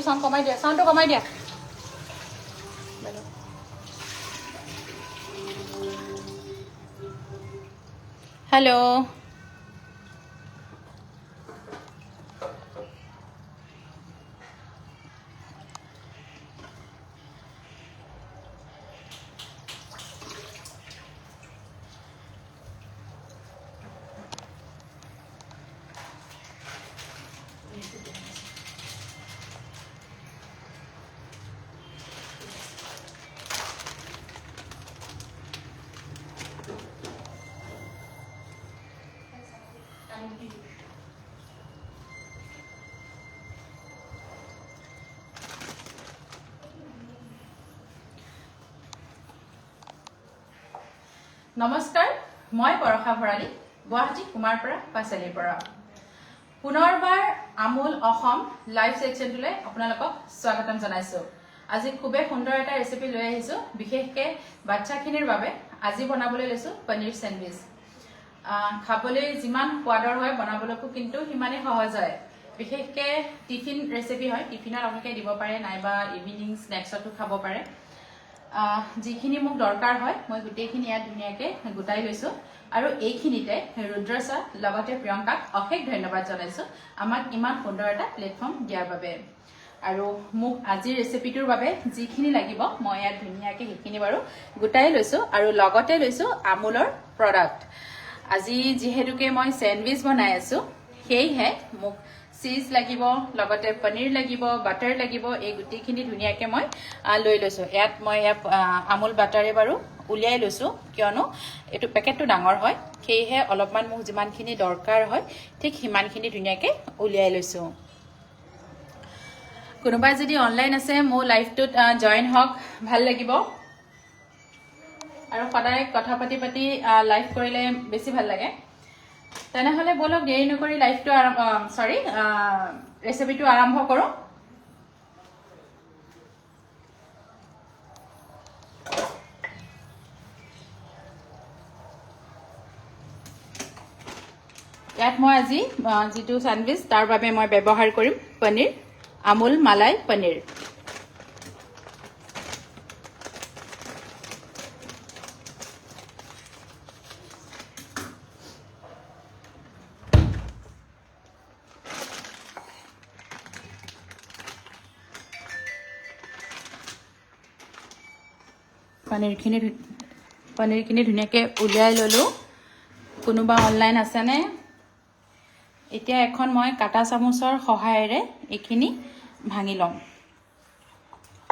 Sound কমাই দিয়া, সাউন্ডটো কমাই দিয়া। হেল্ল', নমস্কাৰ, মই পৰশা ভৰালী, গুৱাহাটী কুমাৰপাৰা পাঁচালীৰ পৰা। পুনৰবাৰ আমুল অসম লাইভ সেকশনটোলৈ আপোনালোকক স্বাগতম জনাইছো। আজি খুবেই সুন্দৰ এটা ৰেচিপি লৈ আহিছো, বিশেষকৈ বাচ্চাখিনিৰ বাবে। আজি বনাবলৈ লৈছো পনীৰ চেণ্ডউইচ। খাবলৈ যিমান সোৱাদৰ হয় বনাবলৈকো কিন্তু সিমানেই সহজ হয়। বিশেষকৈ টিফিন ৰেচিপি হয়, টিফিনত আপোনালোকে দিব পাৰে, নাইবা ইভিনিং স্নেক্সতো খাব পাৰে। যিখিনি মোক দৰকাৰ হয় মই গোটেইখিনি ইয়াত ধুনীয়াকৈ গোটাই লৈছো। আৰু এইখিনিতে ৰুদ্ৰসা লগতে প্ৰিয়ংকাক অশেষ ধন্যবাদ জনাইছো আমাক ইমান সুন্দৰ এটা প্লেটফৰ্ম দিয়াৰ বাবে। আৰু মোক আজিৰ ৰেচিপিটোৰ বাবে যিখিনি লাগিব মই ইয়াত ধুনীয়াকৈ সেইখিনি বাৰু গোটাই লৈছো। আৰু লগতে লৈছো আমুলৰ প্ৰডাক্ট। আজি যিহেতুকে মই চেণ্ডউইচ বনাই আছো, সেয়েহে মোক চিজ লাগিব, লগতে পনীৰ লাগিব, বাটাৰ লাগিব। এই গোটেইখিনি ধুনীয়াকৈ মই লৈ লৈছো। ইয়াত মই আমুল বাটাৰে বাৰু উলিয়াই লৈছো, কিয়নো এইটো পেকেটটো ডাঙৰ হয়, সেয়েহে অলপমান মোক যিমানখিনি দৰকাৰ হয় ঠিক সিমানখিনি ধুনীয়াকৈ উলিয়াই লৈছো। কোনোবাই যদি অনলাইন আছে মোৰ লাইভটোত জইন হওক, ভাল লাগিব। আৰু সদায় কথা পাতি পাতি লাইভ কৰিলে বেছি ভাল লাগে। তেনেহলে বলক দেৰি নকৰি লাইভটো ৰেচিপিটো আৰম্ভ কৰোঁ। ইয়াত মই আজি যিটো চেণ্ডউইচ তাৰ বাবে মই ব্যৱহাৰ কৰিম পনীৰ, আমুল মালাই পনীৰ। পনীৰখিনি ধুনীয়াকৈ উলিয়াই ললোঁ। কোনোবা অনলাইন আছেনে? এতিয়া এখন মই কাটা চামুচৰ সহায়েৰে এইখিনি ভাঙি ল'ম।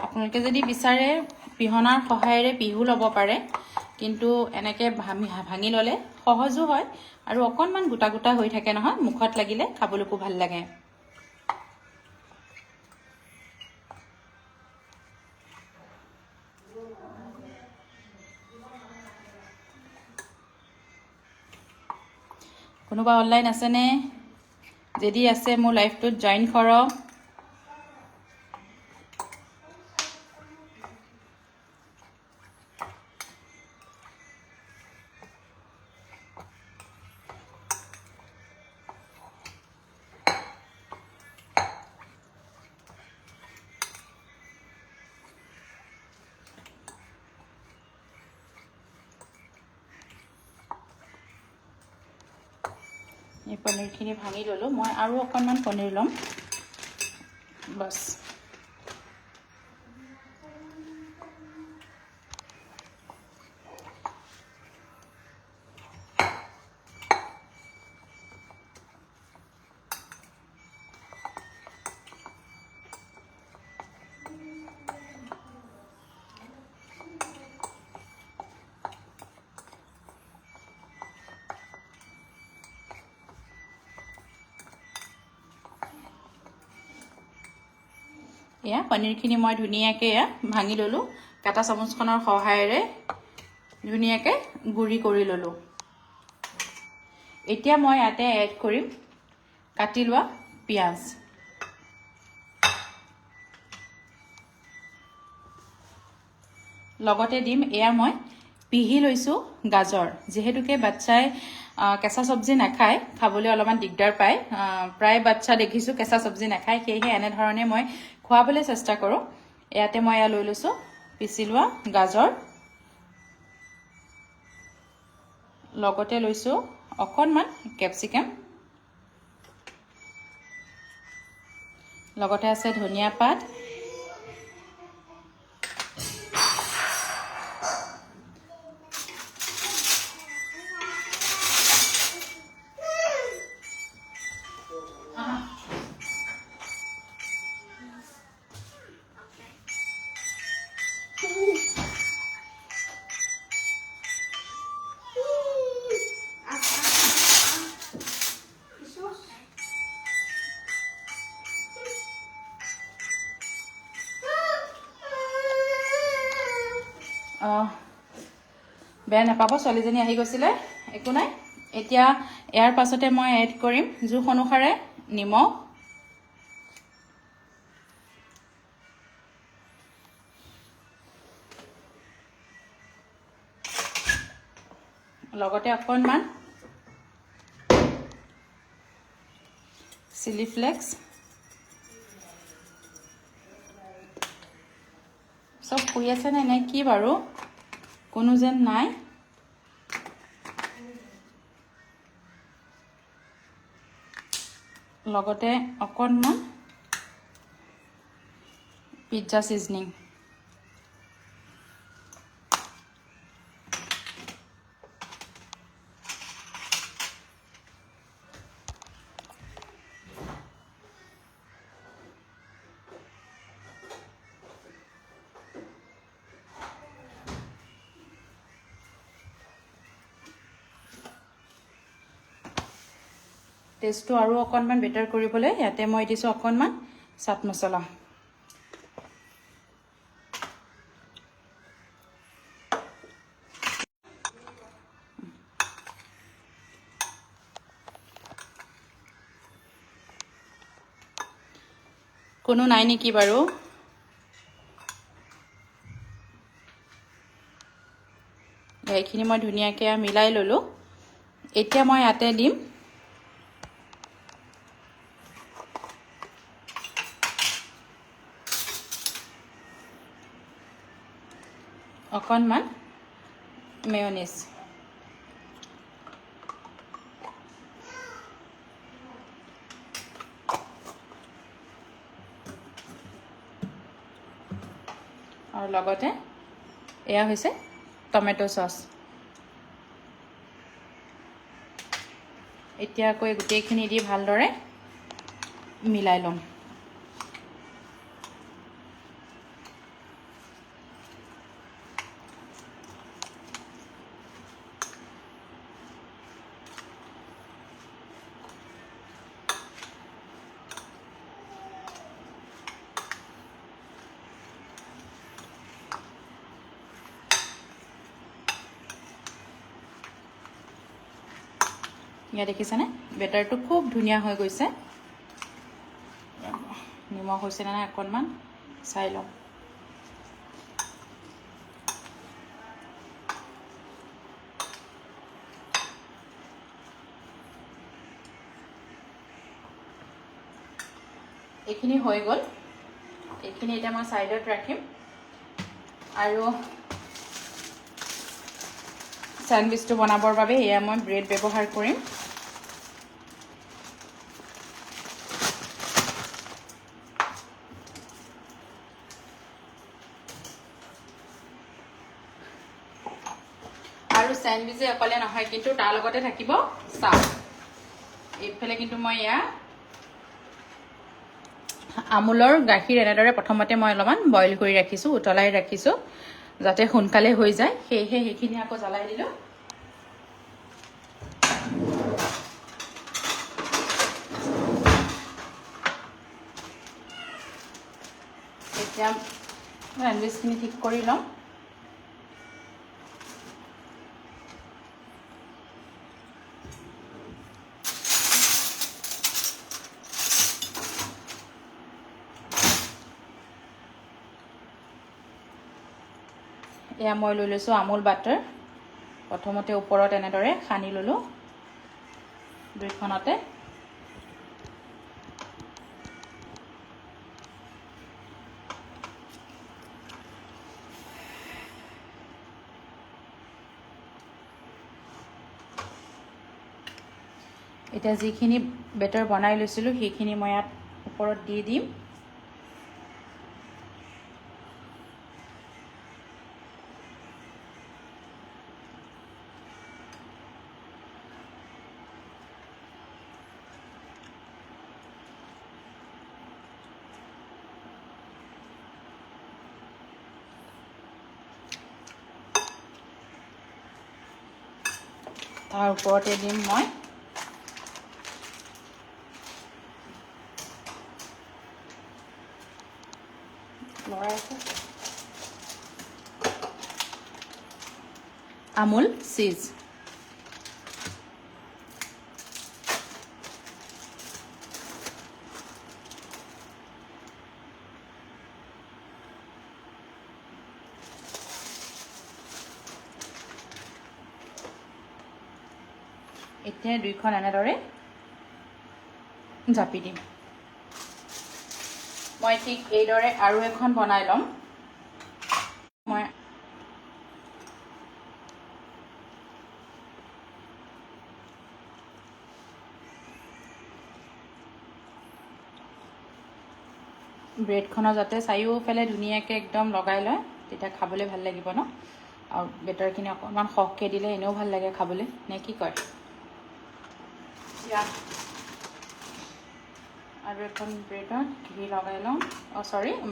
আপোনালোকে যদি বিচাৰে পিহনাৰ সহায়েৰে পিহু ল'ব পাৰে, কিন্তু এনেকৈ ভাঙি ল'লে সহজো হয় আৰু অকণমান গোটা গোটা হৈ থাকে নহয়, মুখত লাগিলে খাবলৈকো ভাল লাগে। কোনোবা অনলাইন আছেনে? যদি আছে মোৰ লাইভটোত জইন কৰক। এই পনীৰখিনি ভাঙি ল'লোঁ। মই আৰু অকণমান পনীৰ ল'ম, বছ। এয়া পনীৰখিনি মই ধুনীয়াকৈ ভাঙি ল'লোঁ। কাটা চামুচখনৰ সহায়েৰে ধুনীয়াকৈ গুড়ি কৰি ল'লোঁ। এতিয়া মই ইয়াতে এড কৰিম কাটি লোৱা পিঁয়াজ। লগতে দিম এয়া মই পিহি লৈছোঁ গাজৰ, যিহেতুকে বাচ্চাই কেঁচা চব্জি নাখায়, খাবলৈ অলপমান দিগদাৰ পায়, প্ৰায় বাচ্চা দেখিছোঁ কেঁচা চব্জি নাখায়, সেয়েহে এনেধৰণে মই খুৱাবলৈ চেষ্টা কৰোঁ। ইয়াতে মই লৈ লৈছোঁ পিচি লোৱা গাজৰ, লগতে লৈছোঁ অকণমান কেপচিকাম, লগতে আছে ধনিয়া পাত, বেয়া নাপাব, ছোৱালীজনী আহি গৈছিলে, একো নাই। এতিয়া ইয়াৰ পাছতে মই এড কৰিম জোখ অনুসাৰে নিমখ, লগতে অকণমান চিলি ফ্লেক্স, চব শুই আছে নে কি বাৰু, কোনো যেন নাই। লগতে অকণমান পিজ্জা চিজনিং, টেষ্টটো আৰু অকণমান বেটাৰ কৰিবলৈ ইয়াতে মই দিছোঁ অকণমান চাট মছলা। কোনো নাই নেকি বাৰু? এইখিনি মই ধুনীয়াকৈ মিলাই ল'লোঁ। এতিয়া মই ইয়াতে দিম অকণমান মেয়নিজ, আৰু লগতে এয়া হৈছে টমেটো চচ। এতিয়া আকৌ গোটেইখিনি দি ভালদৰে মিলাই ল'ম। ইয়াত দেখিছেনে বেটাৰটো খুব ধুনীয়া হৈ গৈছে। নিমখ হৈছে নে নাই অকণমান চাই লওঁ। এইখিনি হৈ গ'ল। এইখিনি এতিয়া মই ছাইডত ৰাখিম আৰু চেণ্ডউইচটো বনাবৰ বাবে এয়া মই ব্ৰেড ব্যৱহাৰ কৰিম। আৰু চেণ্ডউইচে অকলে নহয়, কিন্তু তাৰ লগতে থাকিব চাহ। এইফালে কিন্তু মই এয়া আমুলৰ গাখীৰ এনেদৰে প্ৰথমতে মই অলপমান বইল কৰি ৰাখিছোঁ, উতলাই ৰাখিছোঁ যাতে সোনকালে হৈ যায়, সেয়েহে সেইখিনি আকৌ জ্বলাই দিলোঁ। এতিয়া চেণ্ডউইচখিনি ঠিক কৰি লওঁ। এয়া মই লৈ লৈছোঁ আমুল বাটাৰ। প্ৰথমতে ওপৰত এনেদৰে সানি ললোঁ দুইখনতে। এতিয়া যিখিনি বেটাৰ বনাই লৈছিলোঁ সেইখিনি মই ইয়াত ওপৰত দি দিম। তাৰ ওপৰতে দিম মই আমুল চীজ। এতিয়া দুইখন এনেদৰে জাপি দিম। মই ঠিক এইদৰে আৰু এখন বনাই ল'ম। মই ব্ৰেডখনৰ যাতে চাৰিওফালে ধুনীয়াকৈ একদম লগাই লয়, তেতিয়া খাবলৈ ভাল লাগিব ন। আৰু বেটাৰখিনি অকণমান সৰহকৈ দিলে এনেও ভাল লাগে খাবলৈ, নে কি কয়? আৰু এখন ব্ৰেডত ঘি লগাই ল'ম,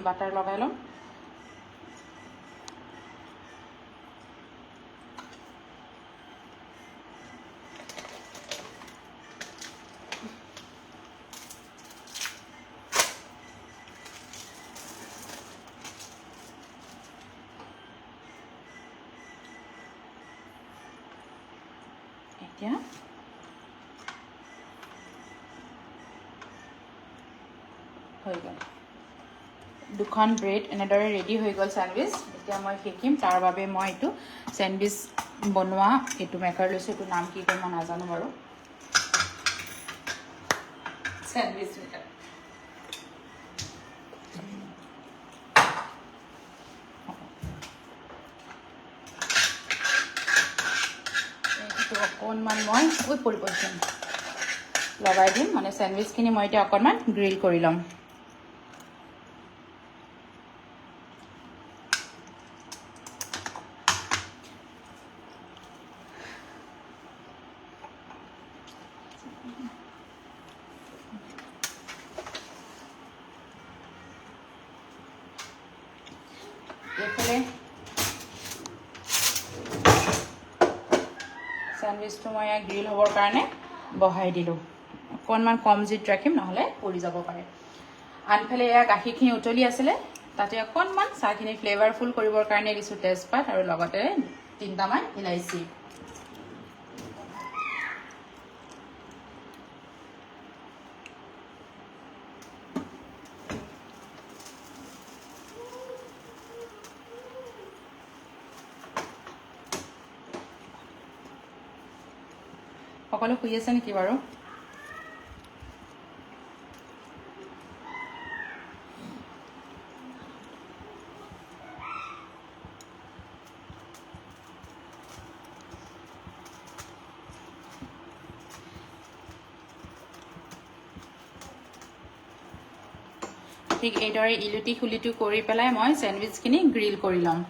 বাটাৰ লগাই ল'ম। এতিয়া হৈ গ'ল দুখন ব্ৰেড এনেদৰে ৰেডি হৈ গ'ল চেণ্ডউইচ। এতিয়া মই শিকিম, তাৰ বাবে মই এইটো চেণ্ডউইচ বনোৱা এইটো মেকাৰ লৈছোঁ। এইটো নাম কি কয় মই নাজানো বাৰু। Sandwich maker. এইটো অকণমান মই লগাই দিম, মানে চেণ্ডউইচখিনি মই এতিয়া অকণমান গ্ৰিল কৰি ল'ম। এইফালে চেণ্ডউইচটো মই গ্ৰিল হ'বৰ কাৰণে বহাই দিলোঁ। অকণমান কম জুইত ৰাখিম, নহ'লে পৰি যাব পাৰে। আনফালে এয়া গাখীৰখিনি উতলি আছিলে, তাতে অকণমান চাহখিনি ফ্লেভাৰফুল কৰিবৰ কাৰণে দিছোঁ তেজপাত আৰু লগতে 3টামান ইলাইচি। সকলো শুই আছে নেকি বাৰু? ঠিক এইদৰে ইলুটি খুলিটো কৰি পেলাই মই চেণ্ডউইচখিনি গ্ৰিল কৰি ল'ম।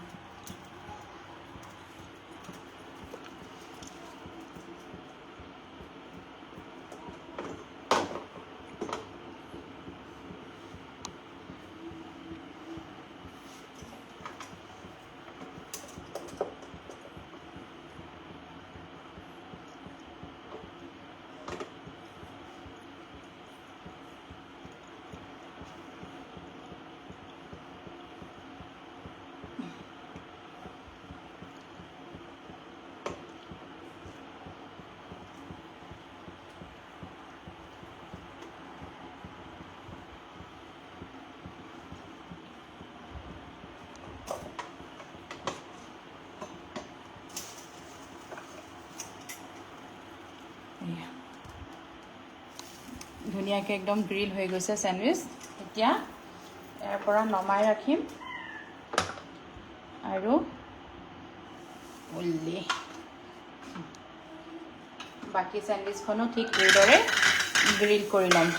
ধুনীয়াকৈ একদম গ্ৰিল হৈ গৈছে চেণ্ডউইচ। এতিয়া ইয়াৰ পৰা নমাই ৰাখিম আৰু উল্লি বাকী চেণ্ডউইচখনো ঠিক এইদৰে গ্ৰিল কৰি ল'ম।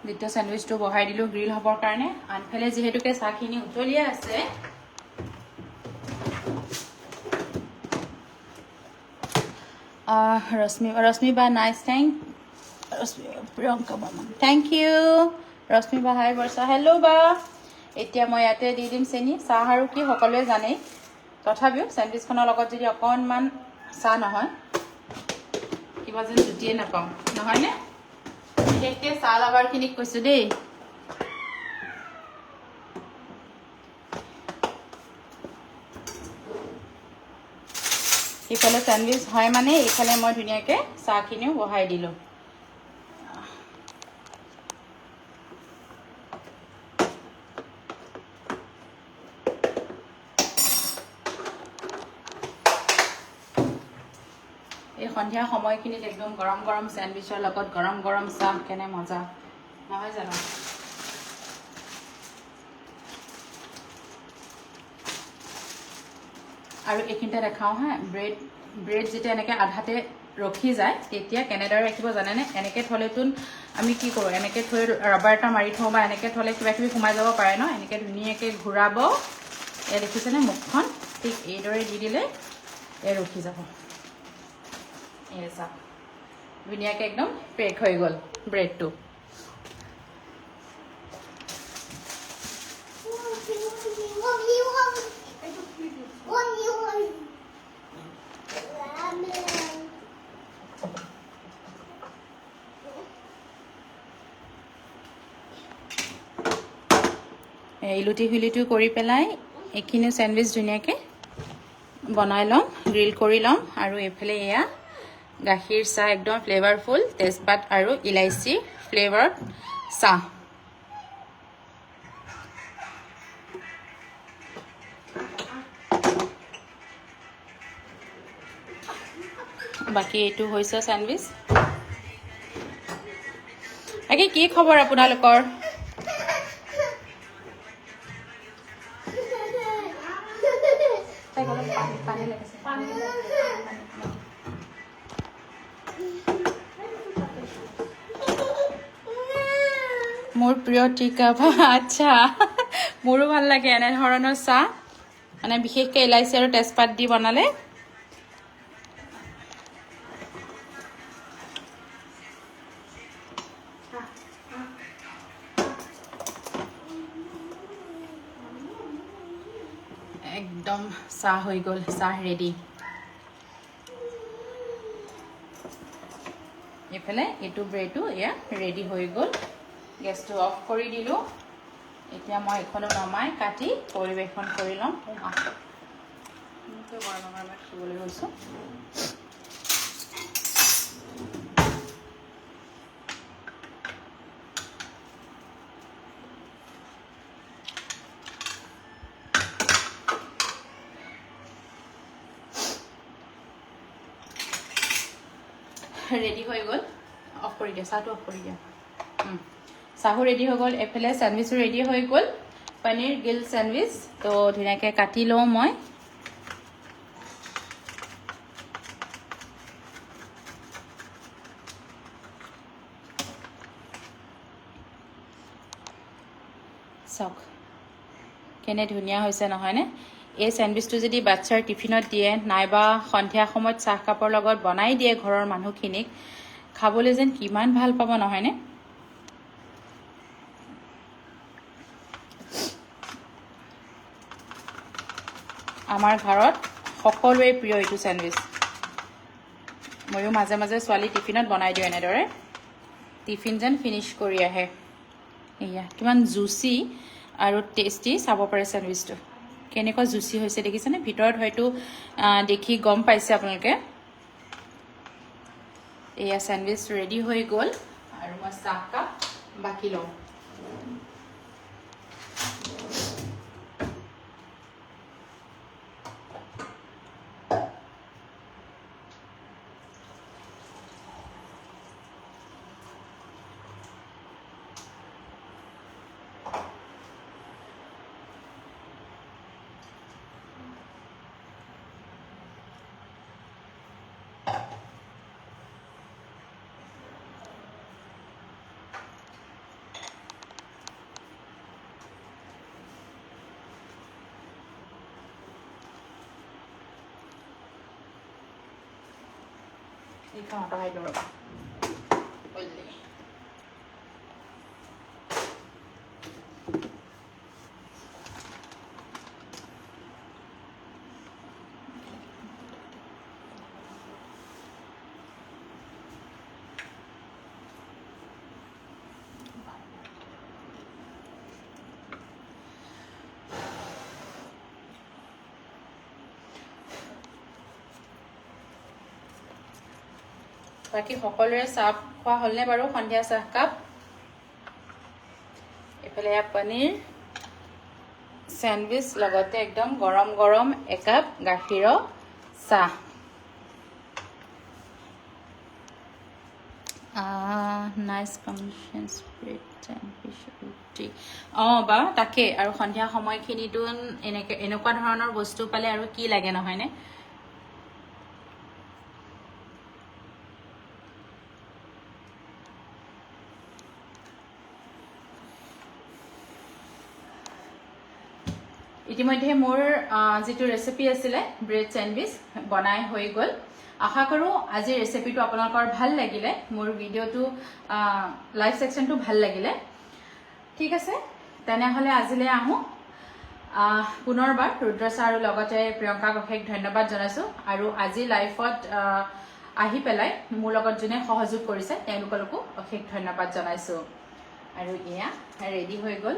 দ্বিতীয় চেণ্ডউইচটো বহাই দিলোঁ গ্ৰিল হ'বৰ কাৰণে। আনফালে যিহেতুকে চাহখিনি উতলিয়ে আছে, ৰশ্মি বা nice Priyanka Barman thank you. Rashmi বা হাই বৰ্ষা হেল্ল' বা। এতিয়া মই ইয়াতে দি দিম চেনি। চাহ আৰু কি সকলোৱে জানেই, তথাপিও চেণ্ডউইচখনৰ লগত যদি অকণমান চাহ নহয় কিবা যেন জুতিয়ে নাপাওঁ, নহয়নে? বিশেষকৈ চাহ লাভাৰখিনিক কৈছোঁ দেই। ইফালে চেণ্ডউইচ হয় মানে এইফালে মই ধুনীয়াকৈ চাহখিনিও বহাই দিলোঁ। এই সন্ধিয়া সময়খিনিত একদম গৰম গৰম চেণ্ডউইচৰ লগত গৰম গৰম চাহ কেনে মজা, নহয় জানো? আৰু এইখিনিতে দেখাওঁ হা, ব্ৰেড যেতিয়া এনেকৈ আধাতে ৰখি যায় তেতিয়া কেনেদৰে ৰাখিব জানেনে? এনেকৈ থ'লেতোন আমি কি কৰোঁ, এনেকৈ থৈ ৰাবাৰ এটা মাৰি থওঁ বা এনেকৈ থ'লে কিবা কিবি সোমাই যাব পাৰে ন। এনেকৈ ধুনীয়াকৈ ঘূৰাব, এয়া দেখিছেনে মুখখন? ঠিক এইদৰে দি দিলে এয়া ৰখি যাব। এয়া চাওক ধুনীয়াকৈ একদম পেক হৈ গ'ল ব্ৰেডটো। ইলুটি শিলুটি কৰি পেলাই এইখিনি চেণ্ডউইচ ধুনীয়াকৈ বনাই ল'ম, গ্ৰিল কৰি ল'ম। আৰু এইফালে এয়া গাখীৰ চাহ একদম ফ্লেভাৰফুল, তেজপাত আৰু ইলাইচি ফ্লেভাৰত চাহ। বাকী এইটো হৈছে চেণ্ডউইচ। বাকী কি খবৰ আপোনালোকৰ? মোৰ প্ৰিয় টিকা ভা। আচ্ছা, মোৰো ভাল লাগে এনেধৰণৰ চাহ, মানে বিশেষকৈ ইলাইচি আৰু তেজপাত দি বনালে। একদম চাহ হৈ গ'ল, চাহ ৰেডি। এইফালে এইটো ব্ৰেডো এয়া ৰেডি হৈ গ'ল। গেছটো অফ কৰি দিলোঁ। এতিয়া মই এইখনো নমাই কাটি পৰিৱেশন কৰি ল'ম। গৰমে গৰমে খাবলৈ গৈছোঁ। ৰেডি হৈ গ'ল। অফ কৰি দিয়া, চাহটো অফ কৰি দিয়া। চাহো ৰেডি হৈ গ'ল, এফালে চেণ্ডউইচো ৰেডি হৈ গ'ল। পনীৰ গ্ৰিল চেণ্ডউইচ তো ধুনীয়াকৈ কাটি লওঁ মই। চাওক কেনে ধুনীয়া হৈছে নহয়নে? এই চেণ্ডউইচটো যদি বাচ্ছাৰ টিফিনত দিয়ে, নাইবা সন্ধিয়া সময়ত চাহকাপৰ লগত বনাই দিয়ে ঘৰৰ মানুহখিনিক, খাবলৈ যেন কিমান ভাল পাব নহয়নে? আমাৰ ঘৰত সকলোৱে প্ৰিয় এইটো চেণ্ডউইচ। ময়ো মাজে মাজে ছোৱালী টিফিনত বনাই দিওঁ এনেদৰে, টিফিন যেন ফিনিছ কৰি আহে। এয়া কিমান জুচি আৰু টেষ্টি, চাব পাৰে চেণ্ডউইচটো কেনেকুৱা জুচি হৈছে দেখিছেনে? ভিতৰত হয়তো দেখি গম পাইছে আপোনালোকে। এয়া চেণ্ডউইচ ৰেডি হৈ গ'ল আৰু মই চাহকাপ বাকি লওঁ এইখন আঁতৰাই দিওঁ ৰ'বা বাকী সকলোৰে চাহ খোৱা হ'লনে বাৰু সন্ধিয়া চাহকাপ এইফালে পনীৰ চেণ্ডউইচ লগতে একদম গৰম গৰম একাপ গাখীৰৰ চাহ nice combination spread and T বা তাকে আৰু সন্ধিয়া সময়খিনিতো এনেকুৱা ধৰণৰ বস্তু পালে আৰু কি লাগে নহয়নে ইতিমধ্যে মোৰ যেটো ৰেচিপি আছিলে ব্ৰেড স্যান্ডউইচ বনাই হৈ গ'ল আশা কৰো আজি ৰেচিপিটো আপোনালোকৰ ভাল লাগিলে মোৰ ভিডিওটো লাইভ সেকশনটো ভাল লাগিলে ঠিক আছে তেনেহলে আজিলে আহো পুনৰবাৰ ৰুদ্ৰসা আৰু লগতে প্ৰিয়ংকা অশেষ ধন্যবাদ জনাইছো আৰু আজি লাইভত আহি পেলাই মোৰ লগত জনে সহযোগ কৰিছে তেওঁলোককো অশেষ ধন্যবাদ জনাইছো আৰু ইয়া ৰেডি হৈ গ'ল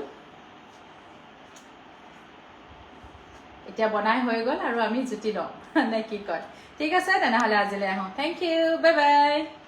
এতিয়া বনাই হৈ গ'ল আৰু আমি জুতি লওঁ নে কি কয় ঠিক আছে তেনেহলে আজিলে আহো থ্যাংক ইউ বাই বাই